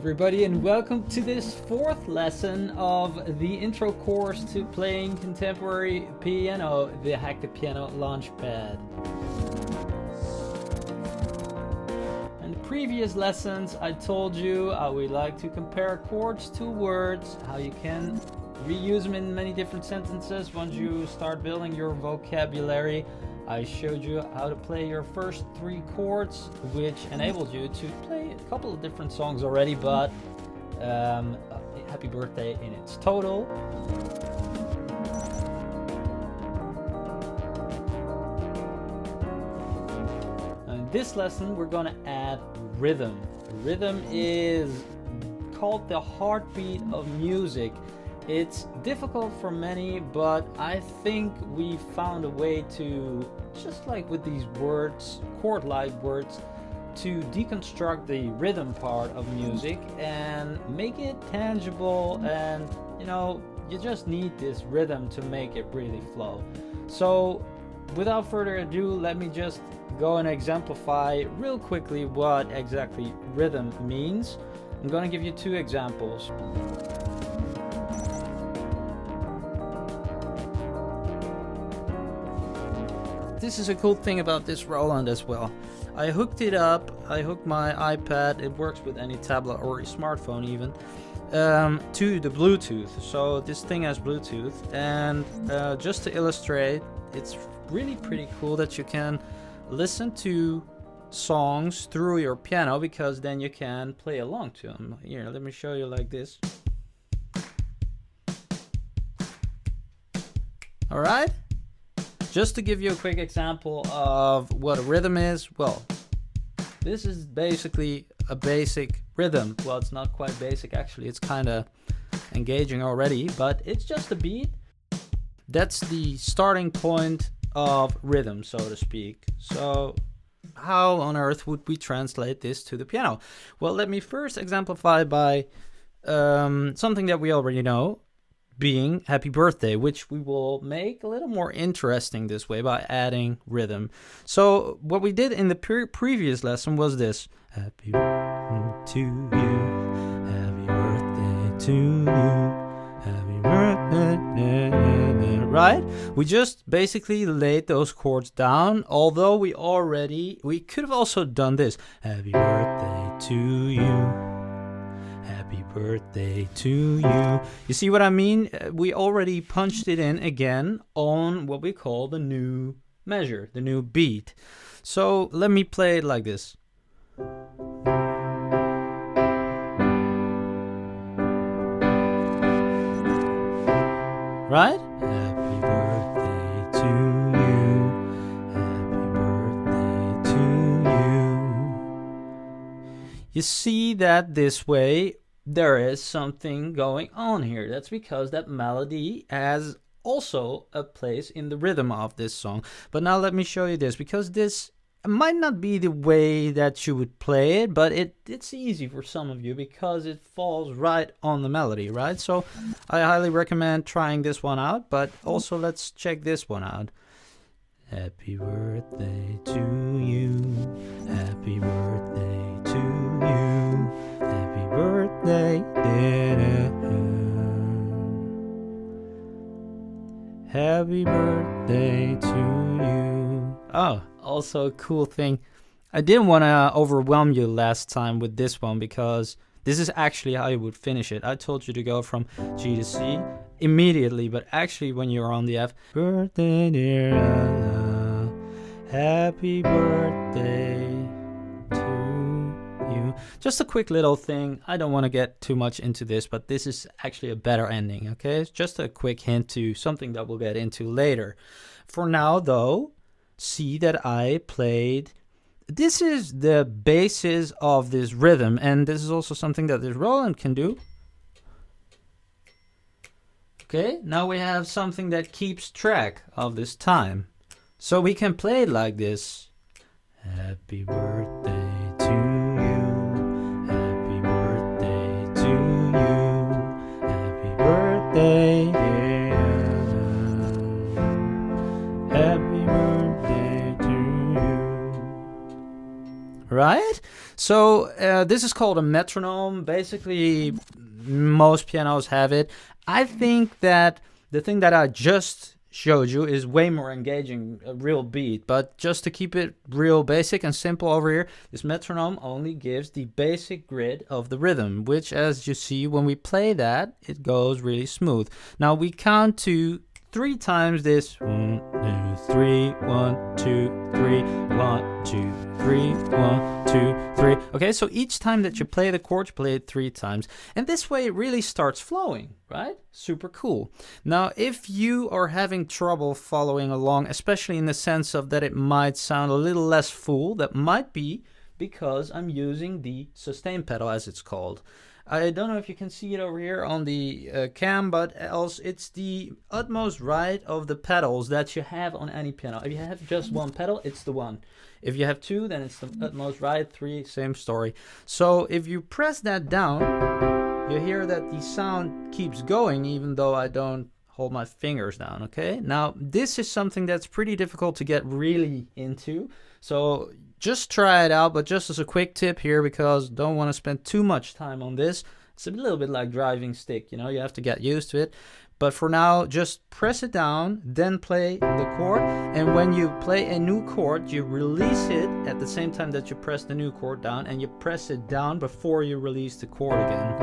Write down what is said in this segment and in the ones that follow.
everybody, and welcome to this fourth lesson of the intro course to playing contemporary piano, the Hack the Piano Launchpad. In the previous lessons, I told you how we like to compare chords to words, how you can reuse them in many different sentences once you start building your vocabulary. I showed you how to play your first three chords, which enabled you to play a couple of different songs already, but Happy Birthday in its total. In this lesson, we're going to add rhythm. Rhythm is called the heartbeat of music. It's difficult for many, but I think we found a way to, just like with these words, chord-like words, to deconstruct the rhythm part of music and make it tangible. And you just need this rhythm to make it really flow. So without further ado, let me just go and exemplify real quickly what exactly rhythm means. I'm going to give you two examples. This is a cool thing about this Roland as well. I hooked it up, I hooked my iPad, it works with any tablet or a smartphone even, to the Bluetooth. So this thing has Bluetooth, and just to illustrate, it's really pretty cool that you can listen to songs through your piano, because then you can play along to them. Here, let me show you like this. Alright? Just to give you a quick example of what a rhythm is, well, this is basically a basic rhythm. Well, it's not quite basic actually, it's kind of engaging already, but it's just a beat. That's the starting point of rhythm, so to speak. So how on earth would we translate this to the piano? Well, let me first exemplify by something that we already know, being Happy Birthday, which we will make a little more interesting this way by adding rhythm. So what we did in the previous lesson was this: Happy birthday to you, happy birthday to you, happy birthday, right? We just basically laid those chords down, although we could have also done this: happy birthday to you, happy birthday to you. You see what I mean? We already punched it in again on what we call the new measure, the new beat. So let me play it like this. Right? Happy birthday to you, happy birthday to you. You see that this way there is something going on here. That's because that melody has also a place in the rhythm of this song. But now let me show you this, because this might not be the way that you would play it, but it's easy for some of you because it falls right on the melody, right? So I highly recommend trying this one out, but also let's check this one out. Happy birthday to you, happy birthday to you, happy birthday, happy birthday to you. Oh, also a cool thing, I didn't want to overwhelm you last time with this one, because this is actually how you would finish it. I told you to go from G to C immediately, but actually when you're on the F, birthday dear Allah, happy birthday to you. Just a quick little thing, I don't want to get too much into this, but this is actually a better ending, okay? It's just a quick hint to something that we'll get into later. For now though, see that I played, this is the basis of this rhythm, and this is also something that this Roland can do. Okay, now we have something that keeps track of this time. So we can play it like this. Happy birthday to you, happy birthday to you, happy birthday, happy birthday to you. Right? So this is called a metronome. Basically, most pianos have it. I think that the thing that I just showed you is way more engaging, a real beat. But just to keep it real basic and simple over here, this metronome only gives the basic grid of the rhythm, which, as you see, when we play that, it goes really smooth. Now we count to 3 times this. 1, 2, 3, 1, 2, 3, 1, 2, 3, 1, 2, 3. Okay, so each time that you play the chord, you play it 3 times. And this way it really starts flowing, right? Super cool. Now, if you are having trouble following along, especially in the sense of that it might sound a little less full, that might be because I'm using the sustain pedal, as it's called. I don't know if you can see it over here on the cam, but else it's the utmost right of the pedals that you have on any piano. If you have just one pedal, it's the one. If you have 2, then it's the utmost right. 3, same story. So if you press that down, you hear that the sound keeps going even though I don't hold my fingers down, okay? Now, this is something that's pretty difficult to get really into. So just try it out, but just as a quick tip here, because don't want to spend too much time on this. It's a little bit like driving stick, you know, you have to get used to it. But for now, just press it down, then play the chord. And when you play a new chord, you release it at the same time that you press the new chord down, and you press it down before you release the chord again.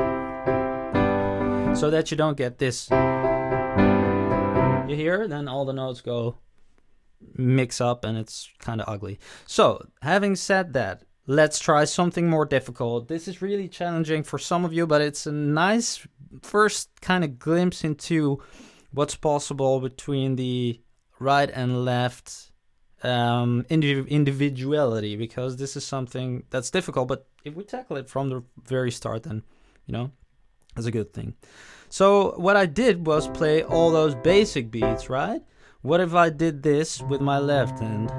So that you don't get this. You hear? Then all the notes go mix up and it's kind of ugly. So having said that, let's try something more difficult. This is really challenging for some of you, but it's a nice first kind of glimpse into what's possible between the right and left individuality, because this is something that's difficult, but if we tackle it from the very start, then you know, it's a good thing. So what I did was play all those basic beats, right? What if I did this with my left hand?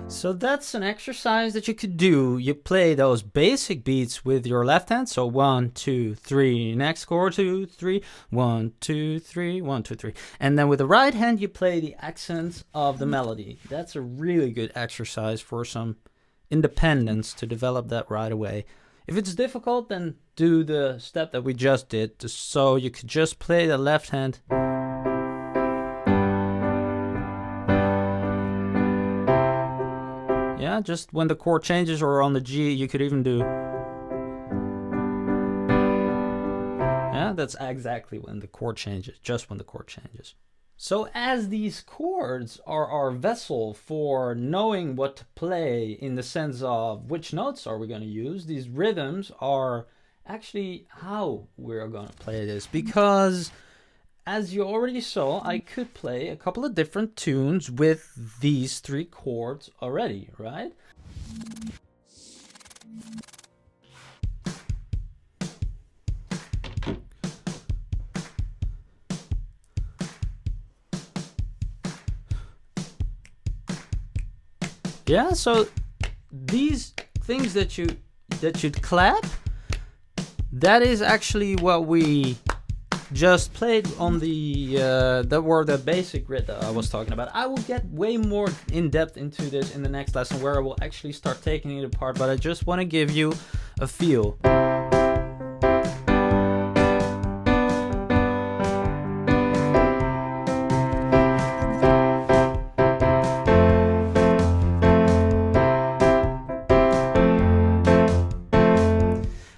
So that's an exercise that you could do. You play those basic beats with your left hand. So 1, 2, 3, next chord, 2, 3, 1, 2, 3, 1, 2, 3. And then with the right hand, you play the accents of the melody. That's a really good exercise for some independence to develop that right away. If it's difficult, then do the step that we just did. So you could just play the left hand. Yeah, just when the chord changes, or on the G, you could even do. Yeah, that's exactly when the chord changes, just when the chord changes. So as these chords are our vessel for knowing what to play in the sense of which notes are we going to use, these rhythms are actually how we're going to play this, because as you already saw, I could play a couple of different tunes with these 3 chords already, right? Yeah, so these things that you clap, that is actually what we just played on the that were the basic grid that I was talking about. I will get way more in depth into this in the next lesson, where I will actually start taking it apart, but I just want to give you a feel.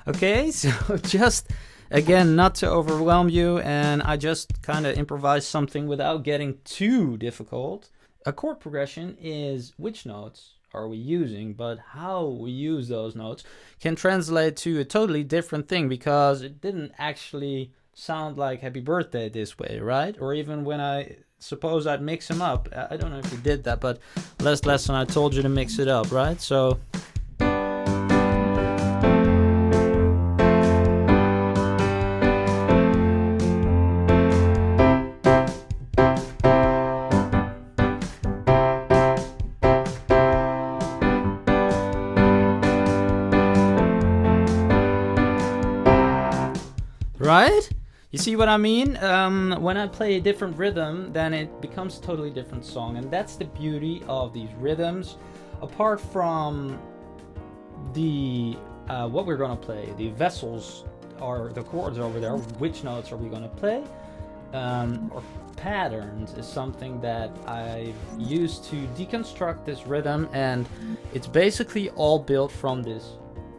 Okay, so just again, not to overwhelm you, and I just kind of improvised something without getting too difficult. A chord progression is which notes are we using, but how we use those notes can translate to a totally different thing, because it didn't actually sound like Happy Birthday this way, right? Or even when I suppose I'd mix them up. I don't know if you did that, but last lesson I told you to mix it up, right? So right? You see what I mean? When I play a different rhythm, then it becomes a totally different song, and that's the beauty of these rhythms. Apart from the what we're gonna play, the vessels or the chords over there, which notes are we gonna play, or patterns is something that I used to deconstruct this rhythm, and it's basically all built from this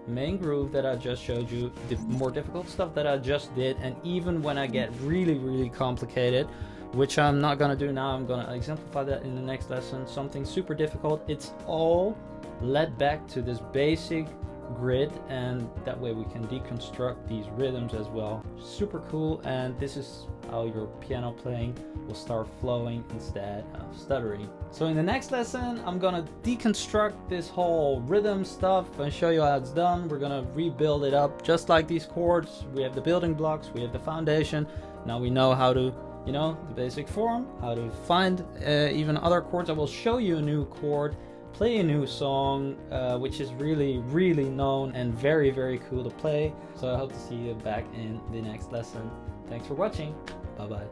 main groove that I just showed you, the more difficult stuff that I just did, and even when I get really complicated, which I'm not gonna do now, I'm gonna exemplify that in the next lesson, something super difficult, it's all led back to this basic grid, and that way we can deconstruct these rhythms as well. Super cool, and this is how your piano playing will start flowing instead of stuttering. So in the next lesson, I'm gonna deconstruct this whole rhythm stuff and show you how it's done. We're gonna rebuild it up just like these chords. We have the building blocks, we have the foundation. Now we know how to, you know, the basic form, how to find even other chords. I will show you a new chord, play a new song, which is really known and very cool to play. So I hope to see you back in the next lesson. Thanks for watching. Bye bye.